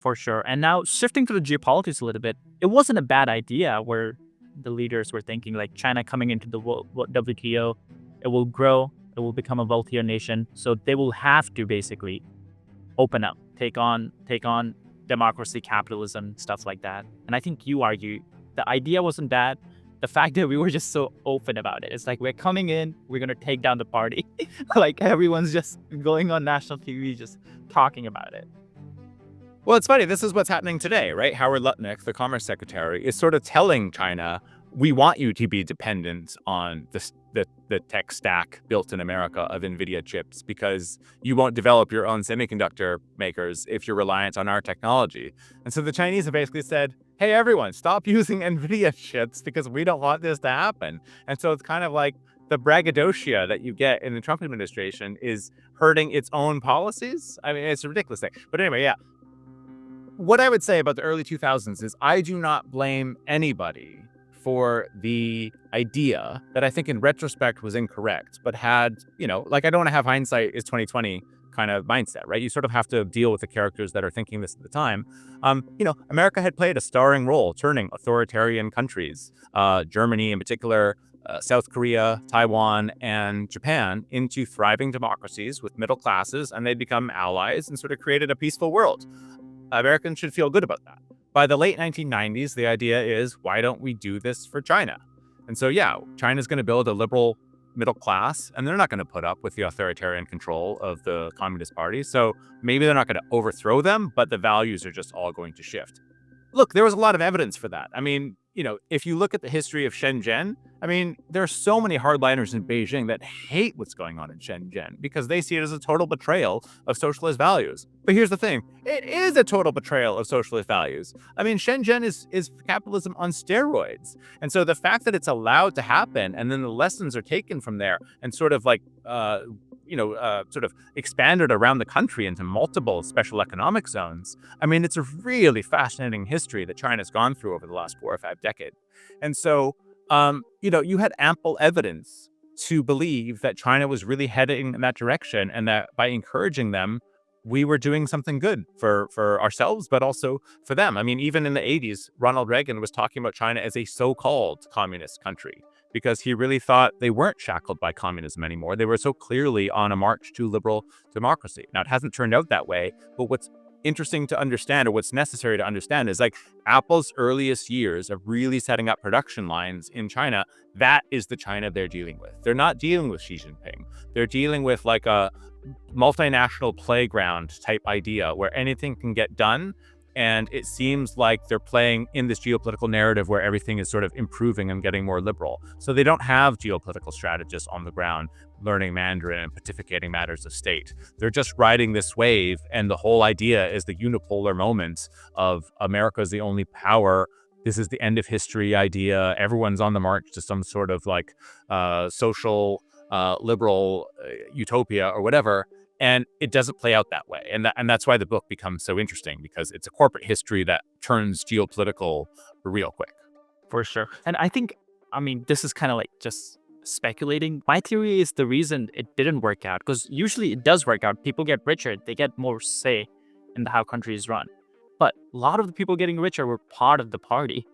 For sure. And now shifting to the geopolitics a little bit, it wasn't a bad idea where the leaders were thinking like China coming into the WTO, it will grow, it will become a wealthier nation. So they will have to basically open up, take on democracy, capitalism, stuff like that. And I think you argue the idea wasn't bad. The fact that we were just so open about it. It's like we're coming in, we're gonna take down the party. Like everyone's just going on national TV just talking about it. Well, it's funny. This is what's happening today, right? Howard Lutnick, the Commerce Secretary, is sort of telling China, we want you to be dependent on the tech stack built in America of NVIDIA chips because you won't develop your own semiconductor makers if you're reliant on our technology. And so the Chinese have basically said, hey, everyone, stop using NVIDIA chips because we don't want this to happen. And so it's kind of like the braggadocio that you get in the Trump administration is hurting its own policies. I mean, it's a ridiculous thing. But anyway, yeah. What I would say about the early 2000s is I do not blame anybody for the idea that I think in retrospect was incorrect, but had, like I don't want to have hindsight is 2020 kind of mindset, right? You sort of have to deal with the characters that are thinking this at the time. America had played a starring role turning authoritarian countries, Germany in particular, South Korea, Taiwan, and Japan into thriving democracies with middle classes, and they'd become allies and sort of created a peaceful world. Americans should feel good about that. By the late 1990s, the idea is, why don't we do this for China? And so, yeah, China's going to build a liberal middle class, and they're not going to put up with the authoritarian control of the Communist Party. So maybe they're not going to overthrow them, but the values are just all going to shift. Look, there was a lot of evidence for that. I mean, if you look at the history of Shenzhen, I mean, there are so many hardliners in Beijing that hate what's going on in Shenzhen because they see it as a total betrayal of socialist values. But here's the thing. It is a total betrayal of socialist values. I mean, Shenzhen is capitalism on steroids. And so the fact that it's allowed to happen and then the lessons are taken from there and sort of like, sort of expanded around the country into multiple special economic zones. I mean, it's a really fascinating history that China's gone through over the last 4 or 5 decades. And so, you had ample evidence to believe that China was really heading in that direction and that by encouraging them, we were doing something good for ourselves, but also for them. I mean, even in the 80s, Ronald Reagan was talking about China as a so-called communist country because he really thought they weren't shackled by communism anymore. They were so clearly on a march to liberal democracy. Now, it hasn't turned out that way, but what's interesting to understand, or what's necessary to understand, is like Apple's earliest years of really setting up production lines in China, that is the China they're dealing with. They're not dealing with Xi Jinping. They're dealing with like a multinational playground type idea where anything can get done. And it seems like they're playing in this geopolitical narrative where everything is sort of improving and getting more liberal. So they don't have geopolitical strategists on the ground learning Mandarin and pontificating matters of state. They're just riding this wave. And the whole idea is the unipolar moment of America is the only power. This is the end of history idea. Everyone's on the march to some sort of like social liberal utopia or whatever. And it doesn't play out that way. And that's why the book becomes so interesting, because it's a corporate history that turns geopolitical real quick. For sure. And I think, this is kind of like just speculating. My theory is the reason it didn't work out, because usually it does work out. People get richer. They get more say in how countries run. But a lot of the people getting richer were part of the party.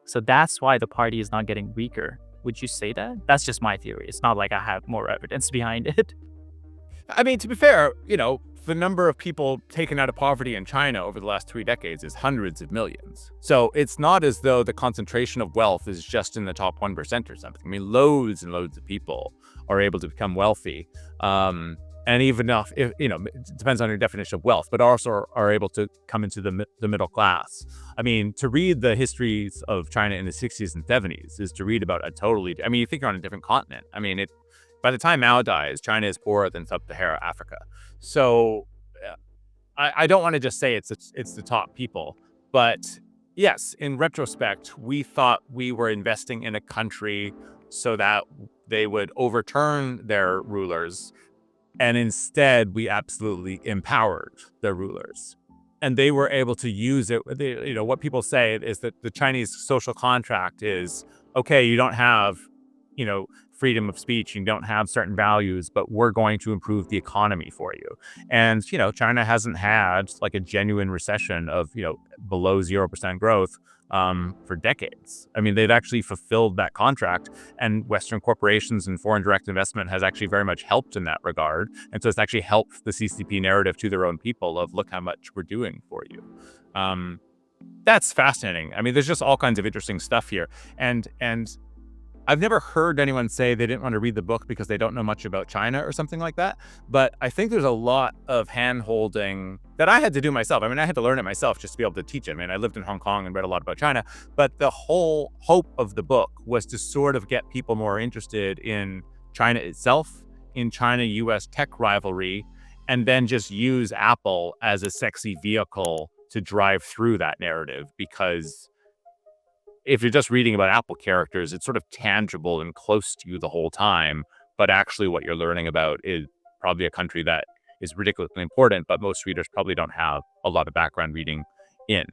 So that's why the party is not getting weaker. Would you say that? That's just my theory. It's not like I have more evidence behind it. I mean, to be fair, the number of people taken out of poverty in China over the last 3 decades is hundreds of millions. So it's not as though the concentration of wealth is just in the top 1% or something. I mean, loads and loads of people are able to become wealthy. And even if, it depends on your definition of wealth, but also are able to come into the middle class. I mean, to read the histories of China in the 60s and 70s is to read about you think you're on a different continent. I mean, by the time Mao dies, China is poorer than sub-Saharan Africa. So I don't want to just say it's the top people, but yes, in retrospect, we thought we were investing in a country so that they would overturn their rulers. And instead, we absolutely empowered their rulers. And they were able to use it. What people say is that the Chinese social contract is, okay, you don't have freedom of speech, you don't have certain values, but we're going to improve the economy for you. And, China hasn't had like a genuine recession of, below 0% growth for decades. I mean, they've actually fulfilled that contract, and Western corporations and foreign direct investment has actually very much helped in that regard. And so it's actually helped the CCP narrative to their own people of, look how much we're doing for you. That's fascinating. I mean, there's just all kinds of interesting stuff here. And I've never heard anyone say they didn't want to read the book because they don't know much about China or something like that. But I think there's a lot of hand-holding that I had to do myself. I mean, I had to learn it myself just to be able to teach it. I mean, I lived in Hong Kong and read a lot about China. But the whole hope of the book was to sort of get people more interested in China itself, in China-US tech rivalry, and then just use Apple as a sexy vehicle to drive through that narrative. Because if you're just reading about Apple characters, it's sort of tangible and close to you the whole time. But actually what you're learning about is probably a country that is ridiculously important, but most readers probably don't have a lot of background reading in.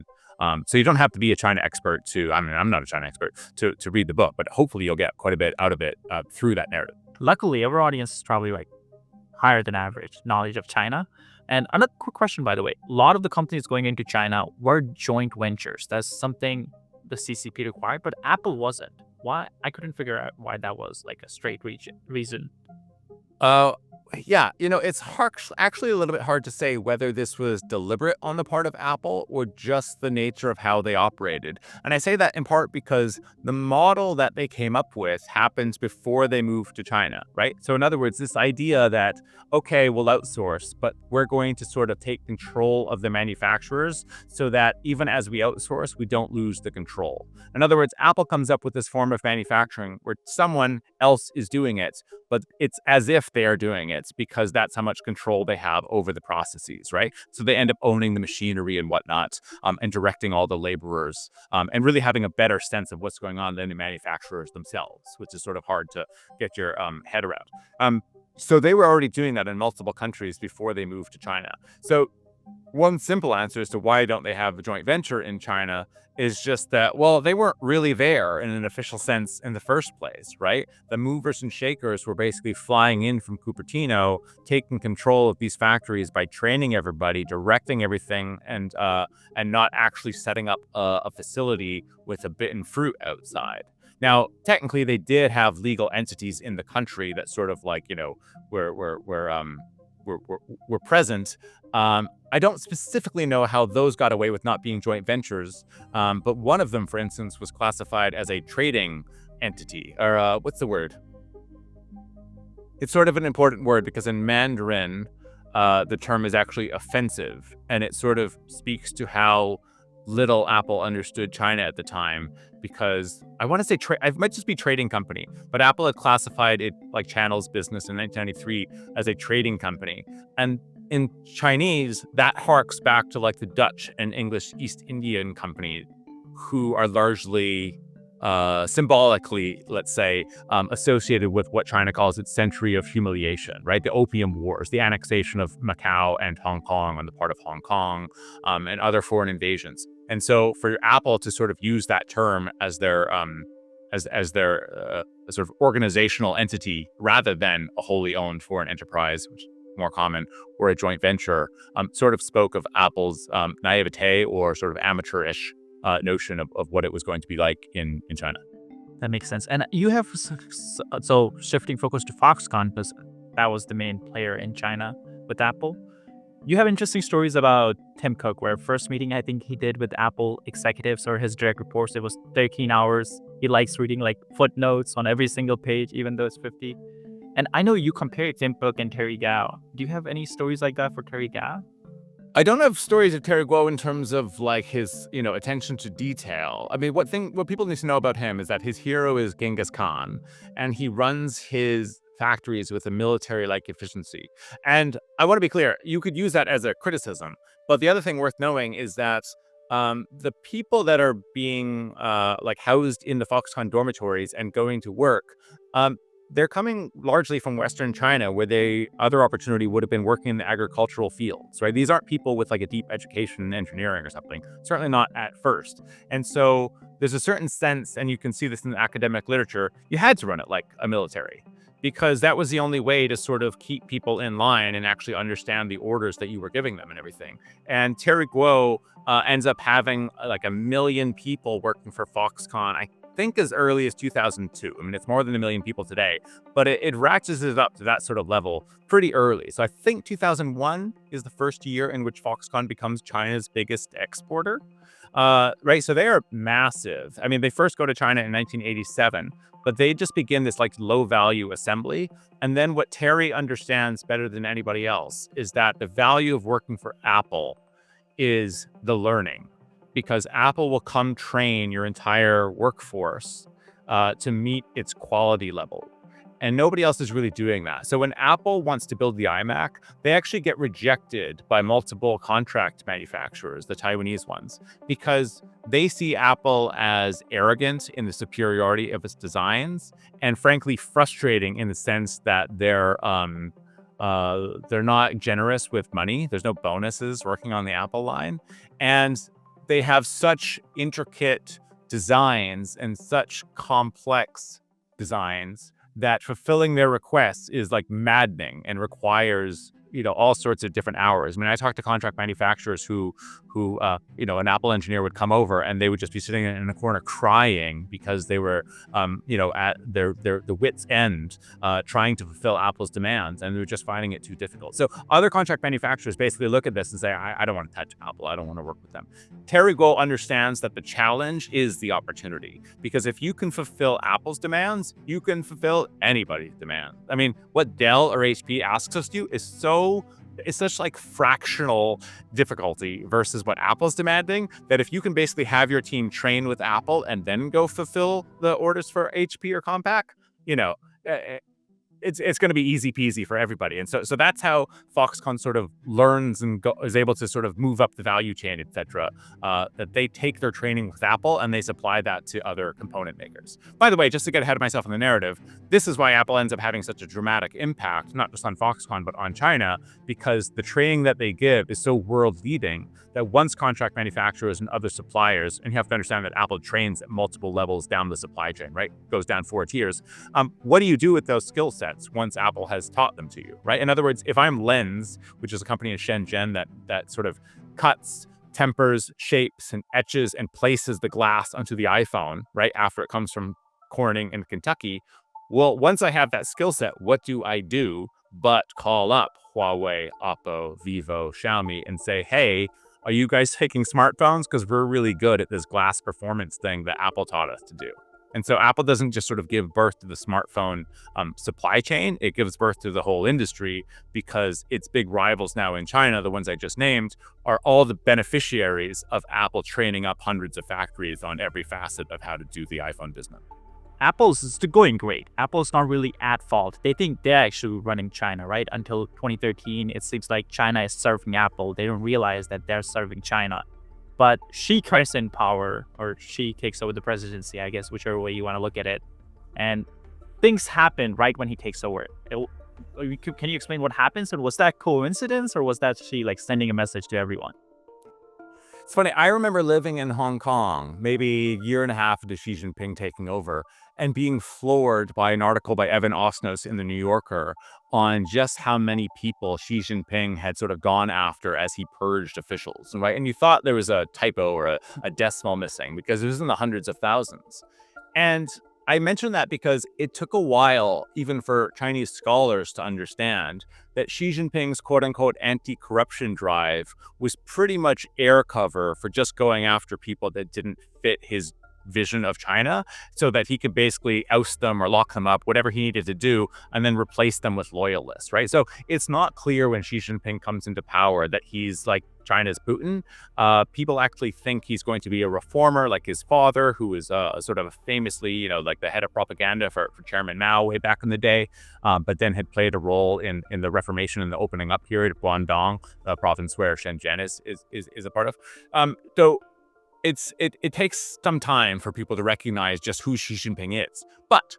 So you don't have to be a China expert I'm not a China expert to read the book, but hopefully you'll get quite a bit out of it through that narrative. Luckily, our audience is probably like higher than average knowledge of China. And another quick question, by the way, a lot of the companies going into China were joint ventures. That's something the CCP required, but Apple wasn't. Why? I couldn't figure out why that was like a straight reason. Yeah, it's actually a little bit hard to say whether this was deliberate on the part of Apple or just the nature of how they operated. And I say that in part because the model that they came up with happens before they moved to China, right? So in other words, this idea that, okay, we'll outsource, but we're going to sort of take control of the manufacturers so that even as we outsource, we don't lose the control. In other words, Apple comes up with this form of manufacturing where someone else is doing it, but it's as if they are doing it because that's how much control they have over the processes, right? So they end up owning the machinery and whatnot, and directing all the laborers, and really having a better sense of what's going on than the manufacturers themselves, which is sort of hard to get your head around. So they were already doing that in multiple countries before they moved to China. So one simple answer as to why don't they have a joint venture in China is just that, well, they weren't really there in an official sense in the first place, right? The movers and shakers were basically flying in from Cupertino, taking control of these factories by training everybody, directing everything, and not actually setting up a facility with a bitten fruit outside. Now, technically, they did have legal entities in the country that sort of like, were present. I don't specifically know how those got away with not being joint ventures, but one of them, for instance, was classified as a trading entity, or what's the word? It's sort of an important word because in Mandarin, the term is actually offensive, and it sort of speaks to how little Apple understood China at the time, because I want to say it might just be trading company, but Apple had classified it like Channel's business in 1993 as a trading company. And in Chinese, that harks back to like the Dutch and English East Indian Company, who are largely symbolically, let's say, associated with what China calls its century of humiliation, right? The Opium Wars, the annexation of Macau and Hong Kong on the part of Hong Kong, and other foreign invasions. And so for Apple to sort of use that term as their sort of organizational entity rather than a wholly owned foreign enterprise, which is more common, or a joint venture, sort of spoke of Apple's naivete or sort of amateurish notion of what it was going to be like in China. That makes sense. And you have, so shifting focus to Foxconn, because that was the main player in China with Apple. You have interesting stories about Tim Cook, where first meeting I think he did with Apple executives or his direct reports, it was 13 hours. He likes reading like footnotes on every single page, even though it's 50. And I know you compare Tim Cook and Terry Gou. Do you have any stories like that for Terry Gou? I don't have stories of Terry Gou in terms of like his, attention to detail. I mean, what people need to know about him is that his hero is Genghis Khan, and he runs his factories with a military-like efficiency. And I want to be clear, you could use that as a criticism. But the other thing worth knowing is that the people that are being housed in the Foxconn dormitories and going to work, they're coming largely from Western China, where other opportunity would have been working in the agricultural fields, right? These aren't people with like a deep education in engineering or something, certainly not at first. And so there's a certain sense, and you can see this in the academic literature, you had to run it like a military because that was the only way to sort of keep people in line and actually understand the orders that you were giving them and everything. And Terry Guo ends up having like 1 million people working for Foxconn, I think as early as 2002. I mean, it's more than 1 million people today, but it ratchets it up to that sort of level pretty early. So I think 2001 is the first year in which Foxconn becomes China's biggest exporter. Right, so they are massive. I mean, they first go to China in 1987, but they just begin this like low value assembly. And then what Terry understands better than anybody else is that the value of working for Apple is the learning, because Apple will come train your entire workforce to meet its quality level. And nobody else is really doing that. So when Apple wants to build the iMac, they actually get rejected by multiple contract manufacturers, the Taiwanese ones, because they see Apple as arrogant in the superiority of its designs, and frankly frustrating in the sense that they're not generous with money. There's no bonuses working on the Apple line, and they have such intricate designs and such complex designs that fulfilling their requests is like maddening and requires, all sorts of different hours. I mean, I talked to contract manufacturers who an Apple engineer would come over and they would just be sitting in a corner crying because they were, at the wit's end, trying to fulfill Apple's demands, and they were just finding it too difficult. So other contract manufacturers basically look at this and say, I don't want to touch Apple. I don't want to work with them. Terry Guo understands that the challenge is the opportunity, because if you can fulfill Apple's demands, you can fulfill anybody's demands. I mean, what Dell or HP asks us to do is it's such like fractional difficulty versus what Apple's demanding, that if you can basically have your team train with Apple and then go fulfill the orders for HP or Compaq, it's going to be easy peasy for everybody. And so that's how Foxconn sort of learns and is able to sort of move up the value chain, et cetera, that they take their training with Apple and they supply that to other component makers. By the way, just to get ahead of myself in the narrative, this is why Apple ends up having such a dramatic impact, not just on Foxconn, but on China, because the training that they give is so world leading that once contract manufacturers and other suppliers, and you have to understand that Apple trains at multiple levels down the supply chain, right? Goes down 4 tiers. What do you do with those skill sets once Apple has taught them to you, right? In other words, if I'm Lens, which is a company in Shenzhen that sort of cuts, tempers, shapes, and etches and places the glass onto the iPhone, right, after it comes from Corning in Kentucky, well, once I have that skill set, what do I do but call up Huawei, Oppo, Vivo, Xiaomi, and say, hey, are you guys taking smartphones? Because we're really good at this glass performance thing that Apple taught us to do. And so Apple doesn't just sort of give birth to the smartphone supply chain. It gives birth to the whole industry, because its big rivals now in China, the ones I just named, are all the beneficiaries of Apple training up hundreds of factories on every facet of how to do the iPhone business. Apple's is going great. Apple's not really at fault. They think they're actually running China, right? Until 2013, it seems like China is serving Apple. They don't realize that they're serving China. But Xi comes in power, or Xi takes over the presidency, I guess, whichever way you want to look at it. And things happen right when he takes over. Can you explain what happens? And was that coincidence, or was that Xi like sending a message to everyone? It's funny, I remember living in Hong Kong, maybe a year and a half into Xi Jinping taking over, and being floored by an article by Evan Osnos in The New Yorker on just how many people Xi Jinping had sort of gone after as he purged officials, right? And you thought there was a typo or a decimal missing, because it was in the hundreds of thousands. And I mention that because it took a while, even for Chinese scholars, to understand that Xi Jinping's quote-unquote anti-corruption drive was pretty much air cover for just going after people that didn't fit his vision of China, so that he could basically oust them or lock them up, whatever he needed to do, and then replace them with loyalists, right? So it's not clear when Xi Jinping comes into power that he's like China's Putin. People actually think he's going to be a reformer like his father, who was sort of famously, like the head of propaganda for Chairman Mao way back in the day, but then had played a role in the Reformation and the opening up period of Guangdong, the province where Shenzhen is a part of. So it takes some time for people to recognize just who Xi Jinping is. But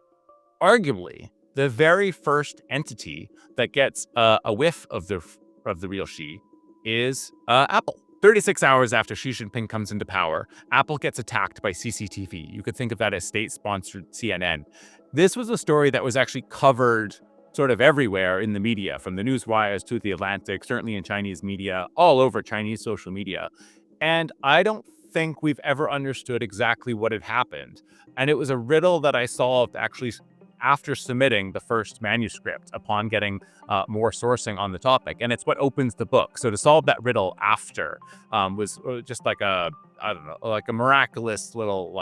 arguably, the very first entity that gets a whiff of the real Xi is Apple. 36 hours after Xi Jinping comes into power, Apple gets attacked by CCTV. You could think of that as state-sponsored CNN. This was a story that was actually covered sort of everywhere in the media, from the news wires to the Atlantic, certainly in Chinese media, all over Chinese social media. And I don't think we've ever understood exactly what had happened. And it was a riddle that I solved actually after submitting the first manuscript upon getting more sourcing on the topic. And it's what opens the book. So to solve that riddle after was just like a, I don't know, like a miraculous little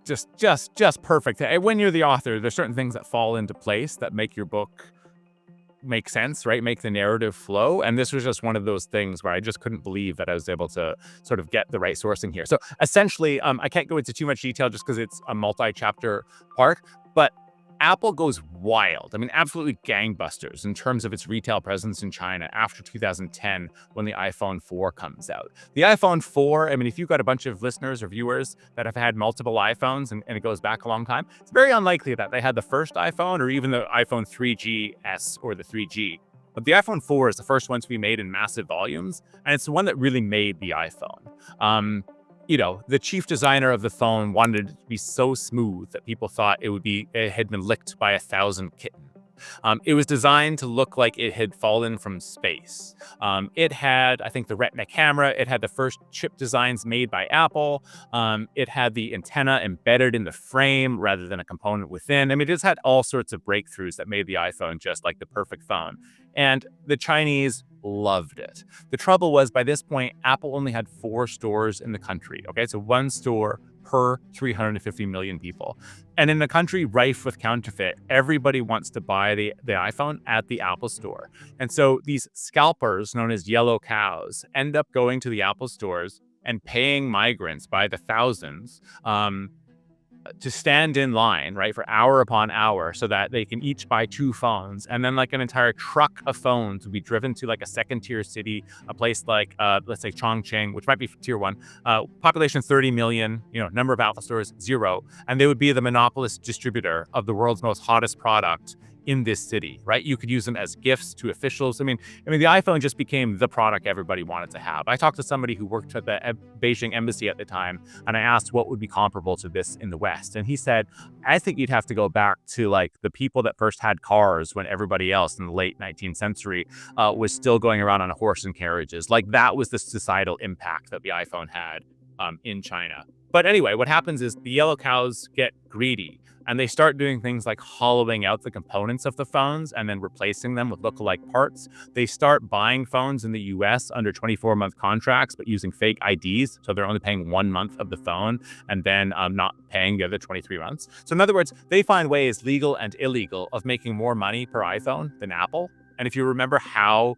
just perfect. When you're the author, there's certain things that fall into place that make your book make sense, right? Make the narrative flow. And this was just one of those things where I just couldn't believe that I was able to sort of get the right sourcing here. So essentially, I can't go into too much detail just because it's a multi-chapter part, but Apple goes wild. I mean, absolutely gangbusters in terms of its retail presence in China after 2010 when the iPhone 4 comes out. The iPhone 4, I mean, if you've got a bunch of listeners or viewers that have had multiple iPhones and it goes back a long time, it's very unlikely that they had the first iPhone or even the iPhone 3GS or the 3G. But the iPhone 4 is the first one to be made in massive volumes, and it's the one that really made the iPhone. The chief designer of the phone wanted it to be so smooth that people thought it had been licked by 1,000 kittens. It was designed to look like it had fallen from space. It had, I think, the Retina camera. It had the first chip designs made by Apple. It had the antenna embedded in the frame rather than a component within. I mean, it just had all sorts of breakthroughs that made the iPhone just like the perfect phone. And the Chinese loved it. The trouble was, by this point, Apple only had 4 stores in the country. Okay, so 1 store per 350 million people. And in a country rife with counterfeit, everybody wants to buy the iPhone at the Apple store. And so these scalpers, known as yellow cows, end up going to the Apple stores and paying migrants by the thousands to stand in line, right, for hour upon hour so that they can each buy 2 phones. And then like an entire truck of phones would be driven to like a second tier city, a place like, let's say Chongqing, which might be tier 1, population 30 million, number of Apple stores, 0. And they would be the monopolist distributor of the world's most hottest product in this city, right? You could use them as gifts to officials. I mean, the iPhone just became the product everybody wanted to have. I talked to somebody who worked at the Beijing embassy at the time, and I asked what would be comparable to this in the West. And he said, I think you'd have to go back to like the people that first had cars when everybody else in the late 19th century was still going around on a horse and carriages. Like that was the societal impact that the iPhone had in China. But anyway, what happens is the yellow cows get greedy. And they start doing things like hollowing out the components of the phones and then replacing them with lookalike parts. They start buying phones in the US under 24-month contracts, but using fake IDs. So they're only paying 1 month of the phone and then not paying the other 23 months. So in other words, they find ways, legal and illegal, of making more money per iPhone than Apple. And if you remember how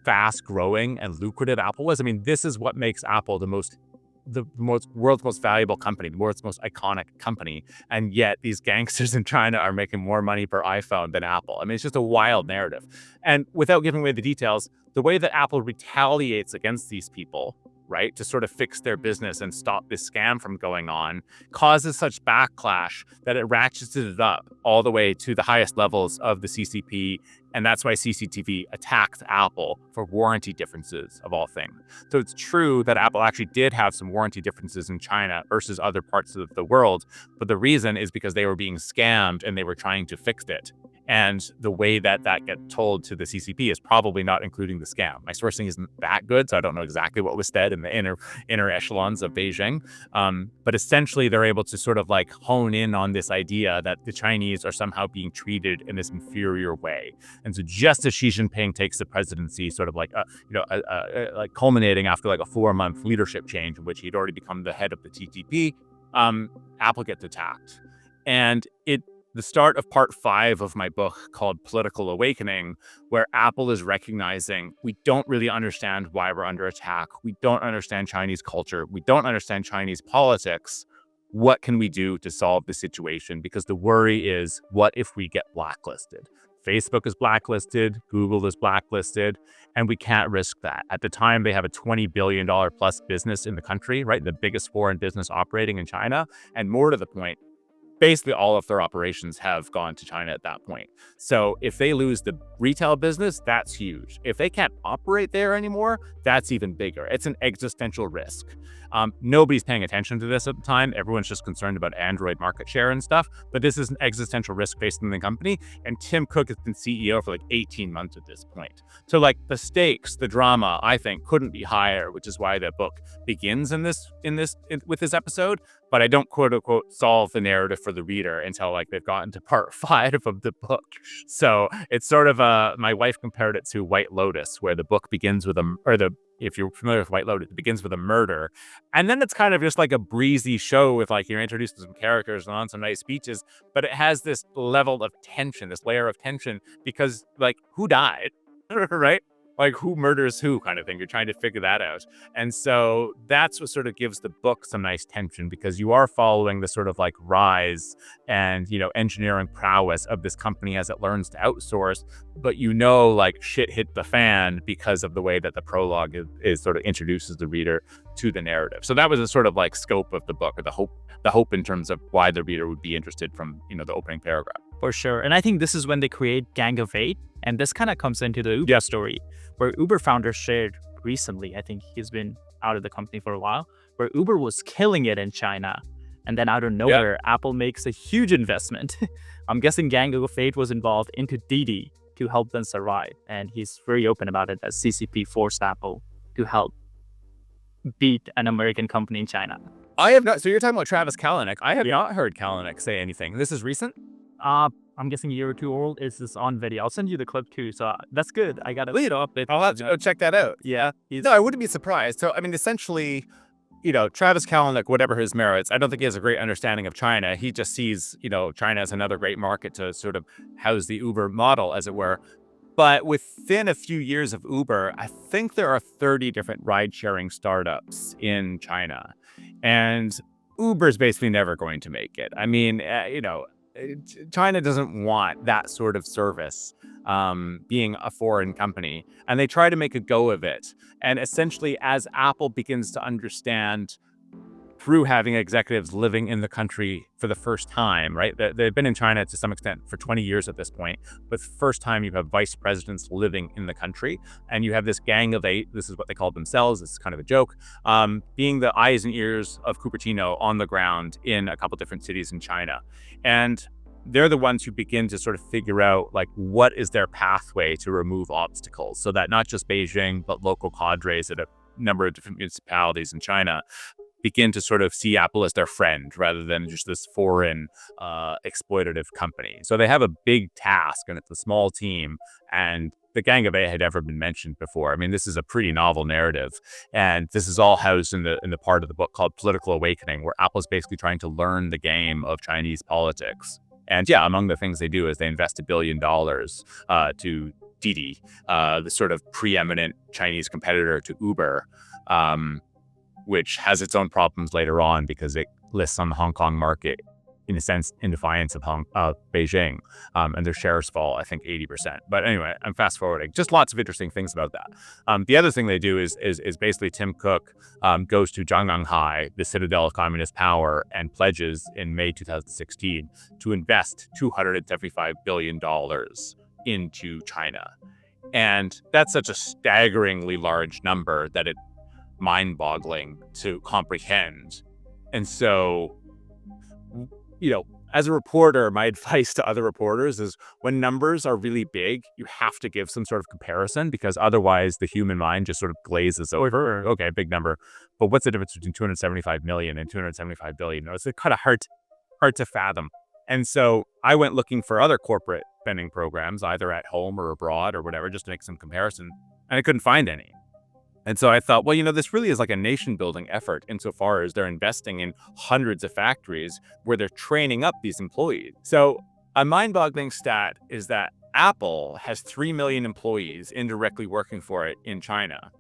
fast growing and lucrative Apple was, this is what makes Apple the world's most valuable company, the world's most iconic company. And yet these gangsters in China are making more money per iPhone than Apple. It's just a wild narrative. And without giving away the details, the way that Apple retaliates against these people, right, to sort of fix their business and stop this scam from going on, causes such backlash that it ratchets it up all the way to the highest levels of the CCP. And that's why CCTV attacked Apple for warranty differences of all things. So it's true that Apple actually did have some warranty differences in China versus other parts of the world. But the reason is because they were being scammed and they were trying to fix it. And the way that gets told to the CCP is probably not including the scam. My sourcing isn't that good, so I don't know exactly what was said in the inner echelons of Beijing. But essentially, they're able to sort of like hone in on this idea that the Chinese are somehow being treated in this inferior way. And so just as Xi Jinping takes the presidency, sort of like culminating after like a 4-month leadership change in which he'd already become the head of the TTP, Apple gets attacked. And the start of part 5 of my book called Political Awakening, where Apple is recognizing we don't really understand why we're under attack. We don't understand Chinese culture. We don't understand Chinese politics. What can we do to solve the situation? Because the worry is, what if we get blacklisted? Facebook is blacklisted, Google is blacklisted, and we can't risk that. At the time, they have a $20 billion plus business in the country, right? The biggest foreign business operating in China. And more to the point, basically all of their operations have gone to China at that point. So if they lose the retail business, that's huge. If they can't operate there anymore, that's even bigger. It's an existential risk. Nobody's paying attention to this at the time. Everyone's just concerned about Android market share and stuff. But this is an existential risk facing the company. And Tim Cook has been CEO for like 18 months at this point. So like the stakes, the drama, I think couldn't be higher, which is why the book begins with this episode. But I don't quote unquote solve the narrative for the reader until like they've gotten to part 5 of the book. So it's sort of my wife compared it to White Lotus, where the book begins with if you're familiar with White Lotus, it begins with a murder. And then it's kind of just like a breezy show with like you're introduced to some characters and on some nice speeches, but it has this level of tension, this layer of tension, because like who died, right? Like who murders who kind of thing. You're trying to figure that out. And so that's what sort of gives the book some nice tension, because you are following the sort of like rise and, engineering prowess of this company as it learns to outsource. But like shit hit the fan because of the way that the prologue is sort of introduces the reader to the narrative. So that was a sort of like scope of the book, or the hope in terms of why the reader would be interested from, the opening paragraph. For sure. And I think this is when they create Gang of Eight. And this kind of comes into the Uber story, where Uber founder shared recently, I think he's been out of the company for a while, where Uber was killing it in China. And then out of nowhere, Apple makes a huge investment. I'm guessing Gang of Eight was involved into Didi to help them survive. And he's very open about it, that CCP forced Apple to help beat an American company in China. I have not. So you're talking about Travis Kalanick. I have not heard Kalanick say anything. This is recent? I'm guessing a year or two old. Is this on video? I'll send you the clip too. So that's good. I got it up. I'll have to check that out. Yeah. No, I wouldn't be surprised. So, I mean, essentially, Travis Kalanick, whatever his merits, I don't think he has a great understanding of China. He just sees, China as another great market to sort of house the Uber model, as it were. But within a few years of Uber, I think there are 30 different ride-sharing startups in China. And Uber's basically never going to make it. I mean, China doesn't want that sort of service being a foreign company, and they try to make a go of it. And essentially, as Apple begins to understand through having executives living in the country for the first time, right? They've been in China to some extent for 20 years at this point, but first time you have vice presidents living in the country, and you have this Gang of Eight, this is what they call themselves, this is kind of a joke, being the eyes and ears of Cupertino on the ground in a couple different cities in China. And they're the ones who begin to sort of figure out like what is their pathway to remove obstacles, so that not just Beijing, but local cadres at a number of different municipalities in China begin to sort of see Apple as their friend rather than just this foreign exploitative company. So they have a big task, and it's a small team, and the Gang of Eight had ever been mentioned before. I mean, this is a pretty novel narrative, and this is all housed in the part of the book called Political Awakening, where Apple's basically trying to learn the game of Chinese politics. And yeah, among the things they do is they invest $1 billion to Didi, the sort of preeminent Chinese competitor to Uber, which has its own problems later on because it lists on the Hong Kong market, in a sense, in defiance of Beijing, and their shares fall, I think, 80%. But anyway, I'm fast forwarding. Just lots of interesting things about that. The other thing they do is basically Tim Cook goes to Zhangjiang, the citadel of communist power, and pledges in May 2016 to invest $275 billion into China. And that's such a staggeringly large number that it's mind-boggling to comprehend. And so, as a reporter, my advice to other reporters is when numbers are really big, you have to give some sort of comparison, because otherwise the human mind just sort of glazes over. Okay, big number. But what's the difference between 275 million and 275 billion? It's kind of hard to fathom. And so I went looking for other corporate spending programs, either at home or abroad or whatever, just to make some comparison. And I couldn't find any. And so I thought, well, this really is like a nation building effort insofar as they're investing in hundreds of factories where they're training up these employees. So a mind-boggling stat is that Apple has 3 million employees indirectly working for it in China,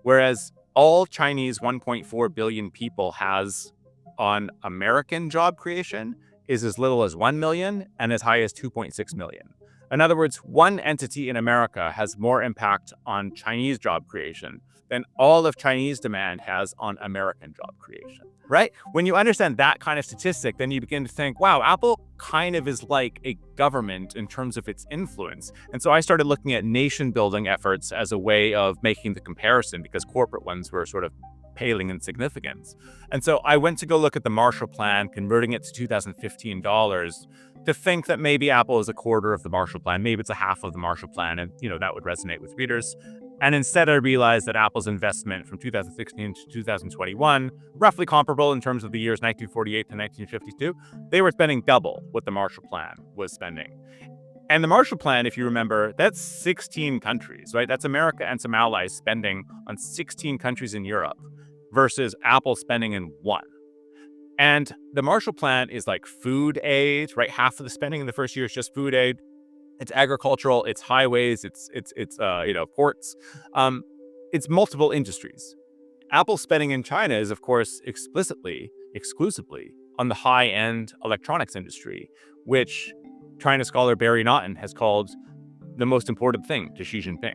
whereas all Chinese 1.4 billion people has on American job creation is as little as 1 million and as high as 2.6 million. In other words, one entity in America has more impact on Chinese job creation than all of Chinese demand has on American job creation, right? When you understand that kind of statistic, then you begin to think, wow, Apple kind of is like a government in terms of its influence. And so I started looking at nation building efforts as a way of making the comparison, because corporate ones were sort of paling in significance. And so I went to go look at the Marshall Plan, converting it to 2015 dollars, to think that maybe Apple is a quarter of the Marshall Plan, maybe it's a half of the Marshall Plan, and that would resonate with readers. And instead, I realized that Apple's investment from 2016 to 2021, roughly comparable in terms of the years 1948 to 1952, they were spending double what the Marshall Plan was spending. And the Marshall Plan, if you remember, that's 16 countries, right? That's America and some allies spending on 16 countries in Europe versus Apple spending in one. And the Marshall Plan is like food aid, right? Half of the spending in the first year is just food aid. It's agricultural, it's highways, it's ports. It's multiple industries. Apple's spending in China is, of course, exclusively on the high-end electronics industry, which China scholar Barry Naughton has called the most important thing to Xi Jinping.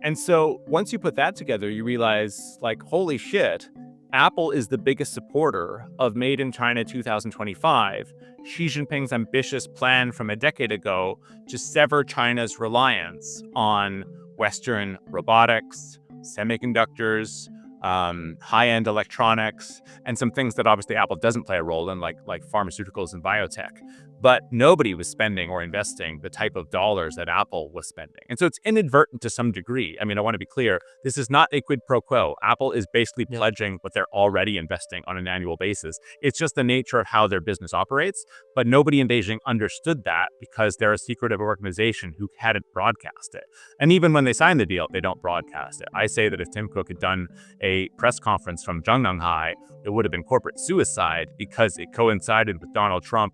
And so once you put that together, you realize, like, holy shit, Apple is the biggest supporter of Made in China 2025, Xi Jinping's ambitious plan from a decade ago to sever China's reliance on Western robotics, semiconductors, high-end electronics, and some things that obviously Apple doesn't play a role in, like pharmaceuticals and biotech. But nobody was spending or investing the type of dollars that Apple was spending. And so it's inadvertent to some degree. I mean, I want to be clear, this is not a quid pro quo. Apple is basically pledging what they're already investing on an annual basis. It's just the nature of how their business operates. But nobody in Beijing understood that because they're a secretive organization who hadn't broadcast it. And even when they sign the deal, they don't broadcast it. I say that if Tim Cook had done a press conference from Zhongnanhai, it would have been corporate suicide because it coincided with Donald Trump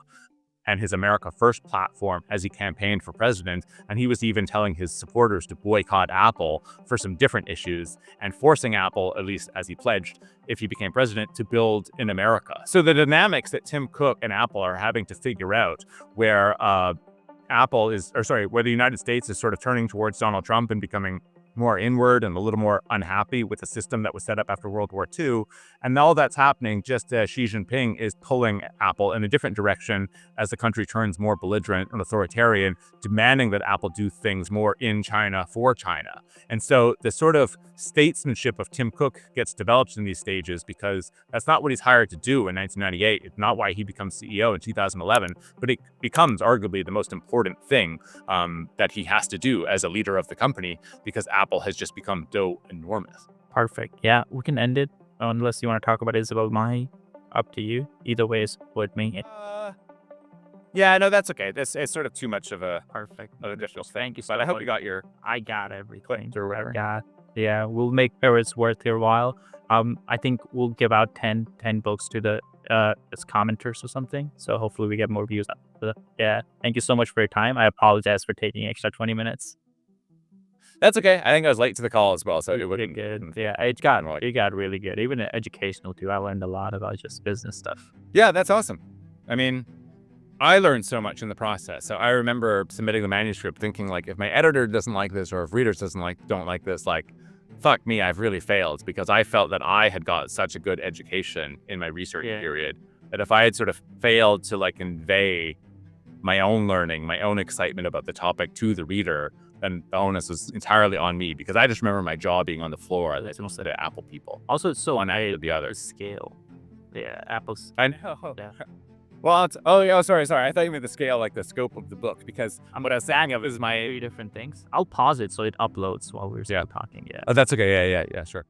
and his America First platform as he campaigned for president. And he was even telling his supporters to boycott Apple for some different issues and forcing Apple, at least as he pledged, if he became president, to build in America. So the dynamics that Tim Cook and Apple are having to figure out where where the United States is sort of turning towards Donald Trump and becoming more inward and a little more unhappy with the system that was set up after World War II. And all that's happening just as Xi Jinping is pulling Apple in a different direction as the country turns more belligerent and authoritarian, demanding that Apple do things more in China for China. And so the sort of statesmanship of Tim Cook gets developed in these stages because that's not what he's hired to do in 1998. It's not why he becomes CEO in 2011, but it becomes arguably the most important thing that he has to do as a leader of the company because Apple has just become so enormous. Perfect. Yeah, we can end it unless you want to talk about Isabel Mai. Up to you. Either way is with me. Yeah, no, that's okay. It's sort of too much of a Perfect. additional thing. Thank you so But I hope much. you got your I got everything. claims or whatever. Yeah, we'll make sure it's worth your while. I think we'll give out 10 books to the as commenters or something. So hopefully we get more views. Yeah. Thank you so much for your time. I apologize for taking extra 20 minutes. That's okay. I think I was late to the call as well, so it Pretty wouldn't. good. Yeah, it got really good. Even educational too. I learned a lot about just business stuff. Yeah, that's awesome. I mean, I learned so much in the process. So I remember submitting the manuscript thinking, like, if my editor doesn't like this or if readers don't like this, like, fuck me, I've really failed, because I felt that I had got such a good education in my research period that if I had sort of failed to like convey my own learning, my own excitement about the topic to the reader, then the onus was entirely on me, because I just remember my jaw being on the floor as most of the Apple people. Also, it's so Unlike the others. scale. Yeah, Apple's. I know. Yeah. Well, sorry. I thought you meant the scale, like the scope of the book, because what I was saying of is my. Three different things. I'll pause it so it uploads while we're still talking. Yeah. Oh, that's okay. Yeah, sure.